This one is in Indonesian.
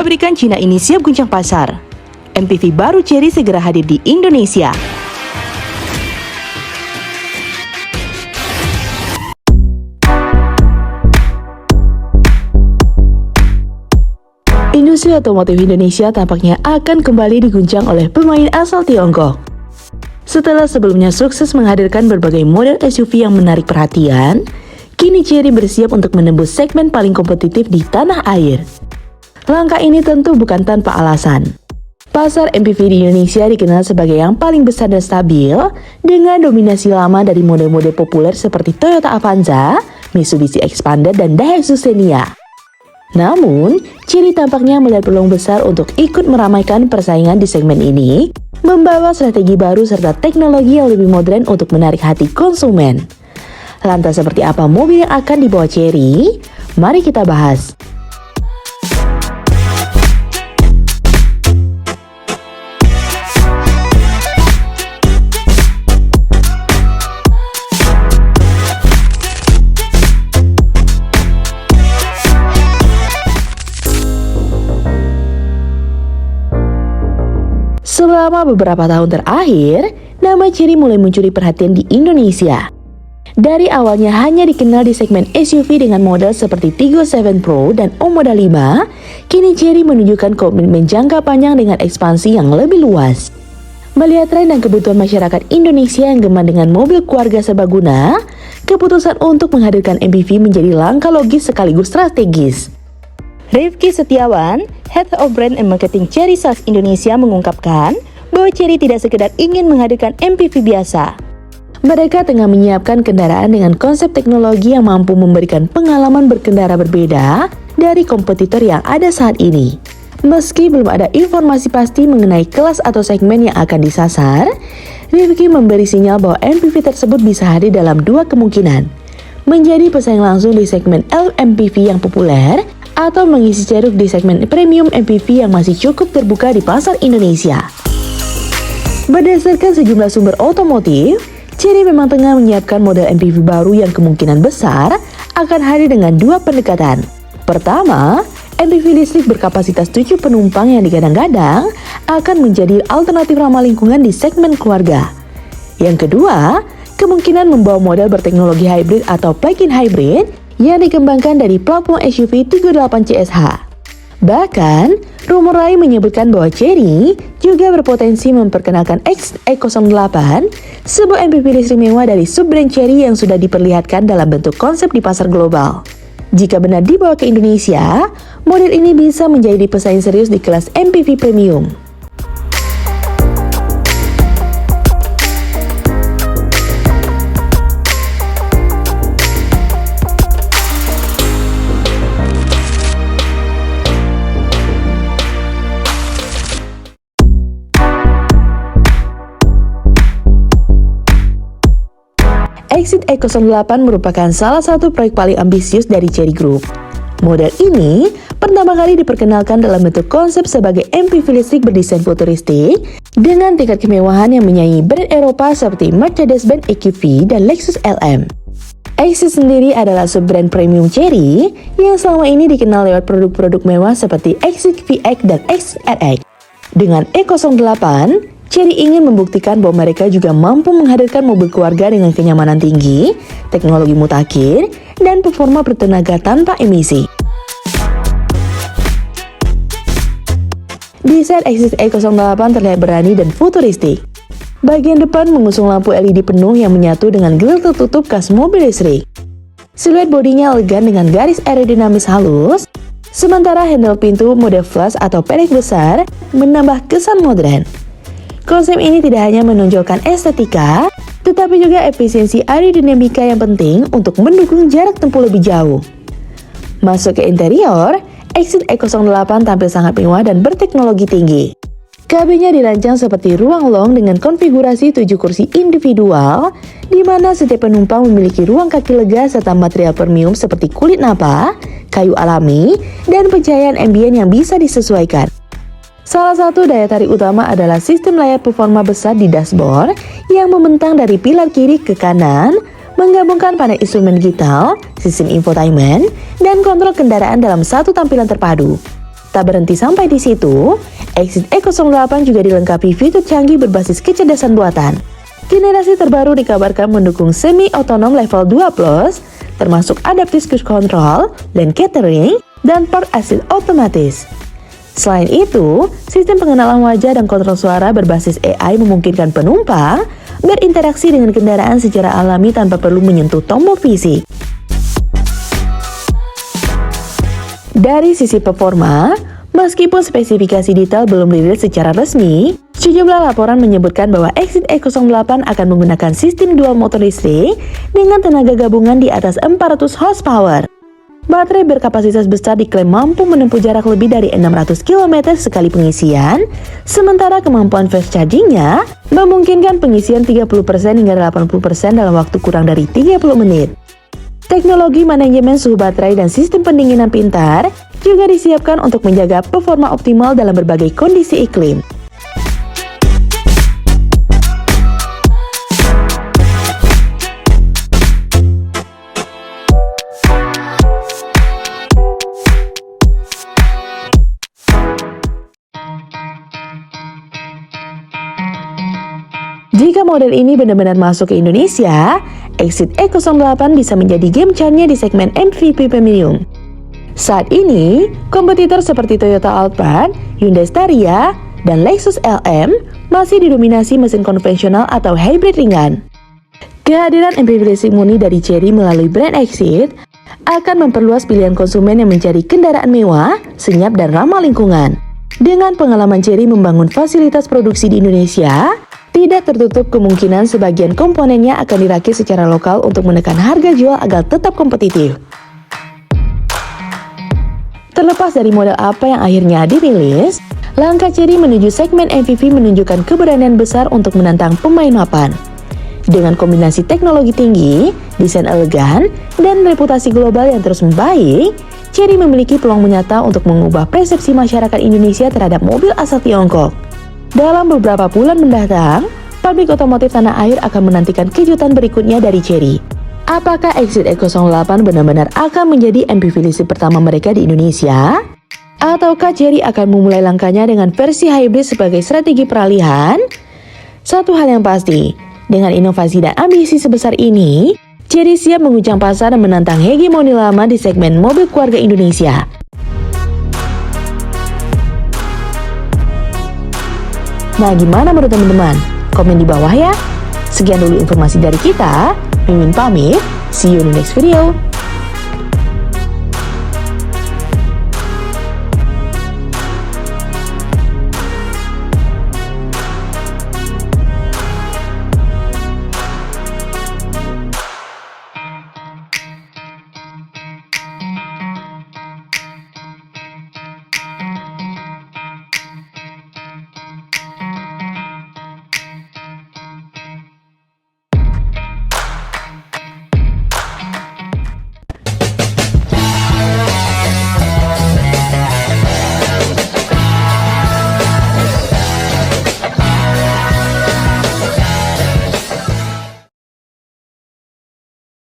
Pabrikan Cina ini siap guncang pasar. MPV baru Chery segera hadir di Indonesia. Industri otomotif Indonesia tampaknya akan kembali diguncang oleh pemain asal Tiongkok. Setelah sebelumnya sukses menghadirkan berbagai model SUV yang menarik perhatian, kini Chery bersiap untuk menembus segmen paling kompetitif di tanah air. Langkah ini tentu bukan tanpa alasan. Pasar MPV di Indonesia dikenal sebagai yang paling besar dan stabil, dengan dominasi lama dari model-model populer seperti Toyota Avanza, Mitsubishi Xpander, dan Daihatsu Xenia. Namun, Chery tampaknya melihat peluang besar untuk ikut meramaikan persaingan di segmen ini, membawa strategi baru serta teknologi yang lebih modern untuk menarik hati konsumen. Lantas seperti apa mobil yang akan dibawa Chery? Mari kita bahas. Selama beberapa tahun terakhir, nama Chery mulai mencuri perhatian di Indonesia. Dari awalnya hanya dikenal di segmen SUV dengan model seperti Tiggo 7 Pro dan Omoda 5, kini Chery menunjukkan komitmen jangka panjang dengan ekspansi yang lebih luas. Melihat tren dan kebutuhan masyarakat Indonesia yang gemar dengan mobil keluarga serbaguna, keputusan untuk menghadirkan MPV menjadi langkah logis sekaligus strategis. Rifki Setiawan, Head of Brand and Marketing Chery Sales Indonesia mengungkapkan bahwa Chery tidak sekedar ingin menghadirkan MPV biasa. Mereka tengah menyiapkan kendaraan dengan konsep teknologi yang mampu memberikan pengalaman berkendara berbeda dari kompetitor yang ada saat ini. Meski belum ada informasi pasti mengenai kelas atau segmen yang akan disasar, Rifki memberi sinyal bahwa MPV tersebut bisa hadir dalam dua kemungkinan: menjadi pesaing langsung di segmen LMPV yang populer, atau mengisi ceruk di segmen premium MPV yang masih cukup terbuka di pasar Indonesia. Berdasarkan sejumlah sumber otomotif, Chery memang tengah menyiapkan model MPV baru yang kemungkinan besar akan hadir dengan dua pendekatan. Pertama, MPV listrik berkapasitas 7 penumpang yang digadang-gadang akan menjadi alternatif ramah lingkungan di segmen keluarga. Yang kedua, kemungkinan membawa model berteknologi hybrid atau plug-in hybrid yang dikembangkan dari platform SUV Tiggo 8 CSH. Bahkan, rumor lain menyebutkan bahwa Chery juga berpotensi memperkenalkan Exit E08, sebuah MPV listrik mewah dari sub-brand Chery yang sudah diperlihatkan dalam bentuk konsep di pasar global. Jika benar dibawa ke Indonesia, model ini bisa menjadi pesaing serius di kelas MPV premium. Exit E08 merupakan salah satu proyek paling ambisius dari Chery Group. Model ini pertama kali diperkenalkan dalam bentuk konsep sebagai MPV listrik berdesain futuristik dengan tingkat kemewahan yang menyaingi brand Eropa seperti Mercedes-Benz EQV dan Lexus LM. Exit sendiri adalah sub-brand premium Chery yang selama ini dikenal lewat produk-produk mewah seperti Exit VX dan Exit RX. Dengan E08, Chery ingin membuktikan bahwa mereka juga mampu menghadirkan mobil keluarga dengan kenyamanan tinggi, teknologi mutakhir, dan performa bertenaga tanpa emisi. Desain Exit E08 terlihat berani dan futuristik. Bagian depan mengusung lampu LED penuh yang menyatu dengan grill tertutup khas mobil listrik. Siluet bodinya elegan dengan garis aerodinamis halus, sementara handle pintu model flush atau pendek besar menambah kesan modern. Konsep ini tidak hanya menonjolkan estetika, tetapi juga efisiensi aerodinamika yang penting untuk mendukung jarak tempuh lebih jauh. Masuk ke interior, Exit E08 tampil sangat mewah dan berteknologi tinggi. Kabinnya dirancang seperti ruang long dengan konfigurasi 7 kursi individual, di mana setiap penumpang memiliki ruang kaki lega serta material premium seperti kulit napa, kayu alami, dan pencahayaan ambient yang bisa disesuaikan. Salah satu daya tarik utama adalah sistem layar performa besar di dashboard yang membentang dari pilar kiri ke kanan, menggabungkan panel instrumen digital, sistem infotainment, dan kontrol kendaraan dalam satu tampilan terpadu. Tak berhenti sampai di situ, Exit E08 juga dilengkapi fitur canggih berbasis kecerdasan buatan. Generasi terbaru dikabarkan mendukung semi-otonom level 2+, termasuk adaptive cruise control, lane catering, dan port assist otomatis. Selain itu, sistem pengenalan wajah dan kontrol suara berbasis AI memungkinkan penumpang berinteraksi dengan kendaraan secara alami tanpa perlu menyentuh tombol fisik. Dari sisi performa, meskipun spesifikasi detail belum dirilis secara resmi, sejumlah laporan menyebutkan bahwa Exit E08 akan menggunakan sistem dual motor listrik dengan tenaga gabungan di atas 400 horsepower. Baterai berkapasitas besar diklaim mampu menempuh jarak lebih dari 600 km sekali pengisian, sementara kemampuan fast chargingnya memungkinkan pengisian 30% hingga 80% dalam waktu kurang dari 30 menit. Teknologi manajemen suhu baterai dan sistem pendinginan pintar juga disiapkan untuk menjaga performa optimal dalam berbagai kondisi iklim. Jika model ini benar-benar masuk ke Indonesia, Exit E08 bisa menjadi game changer di segmen MPV premium. Saat ini, kompetitor seperti Toyota Alphard, Hyundai Staria, dan Lexus LM masih didominasi mesin konvensional atau hybrid ringan. Kehadiran MPV listrik murni dari Chery melalui brand Exit akan memperluas pilihan konsumen yang mencari kendaraan mewah, senyap, dan ramah lingkungan. Dengan pengalaman Chery membangun fasilitas produksi di Indonesia, tidak tertutup kemungkinan sebagian komponennya akan dirakit secara lokal untuk menekan harga jual agar tetap kompetitif. Terlepas dari model apa yang akhirnya dirilis, langkah Chery menuju segmen MPV menunjukkan keberanian besar untuk menantang pemain mapan. Dengan kombinasi teknologi tinggi, desain elegan, dan reputasi global yang terus membaik, Chery memiliki peluang nyata untuk mengubah persepsi masyarakat Indonesia terhadap mobil asal Tiongkok. Dalam beberapa bulan mendatang, pabrik otomotif tanah air akan menantikan kejutan berikutnya dari Chery. Apakah Exit E08 benar-benar akan menjadi MPV listrik pertama mereka di Indonesia? Ataukah Chery akan memulai langkahnya dengan versi hybrid sebagai strategi peralihan? Satu hal yang pasti, dengan inovasi dan ambisi sebesar ini, Chery siap menguncang pasar dan menantang hegemoni lama di segmen mobil keluarga Indonesia. Nah, gimana menurut teman-teman? Komen di bawah ya. Sekian dulu informasi dari kita. Mimin pamit. See you in the next video.